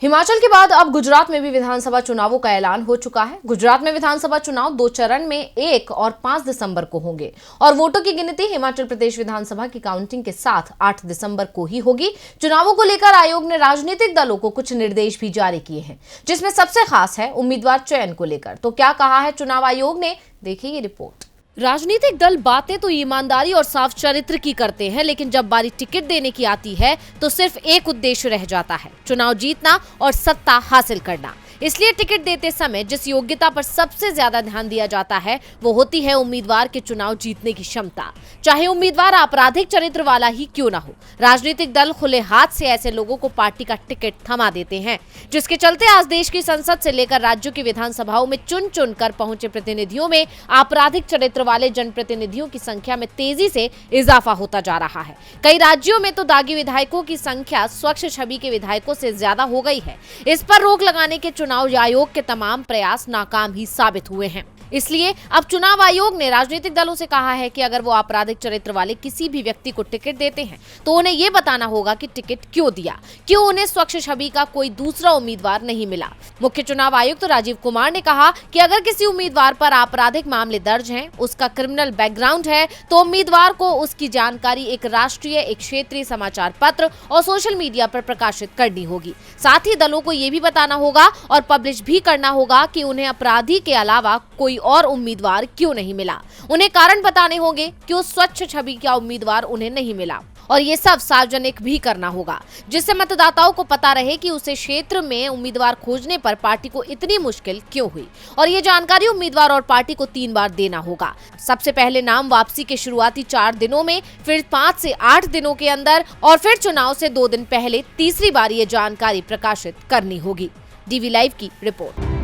हिमाचल के बाद अब गुजरात में भी विधानसभा चुनावों का ऐलान हो चुका है। गुजरात में विधानसभा चुनाव 2 चरण में 1 और 5 दिसंबर को होंगे और वोटों की गिनती हिमाचल प्रदेश विधानसभा की काउंटिंग के साथ 8 दिसंबर को ही होगी। चुनावों को लेकर आयोग ने राजनीतिक दलों को कुछ निर्देश भी जारी किए हैं, जिसमें सबसे खास है उम्मीदवार चयन को लेकर। तो क्या कहा है चुनाव आयोग ने, देखिए ये रिपोर्ट। राजनीतिक दल बातें तो ईमानदारी और साफ चरित्र की करते हैं, लेकिन जब बारी टिकट देने की आती है तो सिर्फ एक उद्देश्य रह जाता है, चुनाव जीतना और सत्ता हासिल करना। इसलिए टिकट देते समय जिस योग्यता पर सबसे ज्यादा ध्यान दिया जाता है वो होती है उम्मीदवार के चुनाव जीतने की क्षमता, चाहे उम्मीदवार आपराधिक चरित्र वाला ही क्यों ना हो। राजनीतिक दल खुले हाथ से ऐसे लोगों को पार्टी का टिकट थमा देते हैं, जिसके चलते आज देश की संसद से लेकर राज्यों की विधानसभाओं में चुन चुन कर पहुंचे प्रतिनिधियों में आपराधिक चरित्र वाले जनप्रतिनिधियों की संख्या में तेजी से इजाफा होता जा रहा है। कई राज्यों में तो दागी विधायकों की संख्या स्वच्छ छवि के विधायकों से ज्यादा हो गई है। इस पर रोक लगाने के चुनाव आयोग के तमाम प्रयास नाकाम ही साबित हुए हैं। इसलिए अब चुनाव आयोग ने राजनीतिक दलों से कहा है कि अगर वो आपराधिक चरित्र वाले किसी भी व्यक्ति को टिकट देते हैं तो उन्हें ये बताना होगा कि टिकट क्यों दिया, क्यों उन्हें स्वच्छ छवि का कोई दूसरा उम्मीदवार नहीं मिला। मुख्य चुनाव आयुक्त तो राजीव कुमार ने कहा कि अगर किसी उम्मीदवार पर आपराधिक मामले दर्ज हैं, उसका क्रिमिनल बैकग्राउंड है, तो उम्मीदवार को उसकी जानकारी एक राष्ट्रीय, एक क्षेत्रीय समाचार पत्र और सोशल मीडिया पर प्रकाशित करनी होगी। साथ ही दलों को ये भी बताना होगा और पब्लिश भी करना होगा कि उन्हें अपराधी के अलावा कोई और उम्मीदवार क्यों नहीं मिला। उन्हें कारण बताने होंगे कि उस स्वच्छ छवि का उम्मीदवार उन्हें नहीं मिला, और ये सब सार्वजनिक भी करना होगा, जिससे मतदाताओं को पता रहे कि उसे क्षेत्र में उम्मीदवार खोजने पर पार्टी को इतनी मुश्किल क्यों हुई। और ये जानकारी उम्मीदवार और पार्टी को 3 बार देना होगा। सबसे पहले नाम वापसी के शुरुआती 4 दिनों में, फिर 5 से 8 दिनों के अंदर और फिर चुनाव से 2 दिन पहले तीसरी बार ये जानकारी प्रकाशित करनी होगी। डीवी लाइव की रिपोर्ट।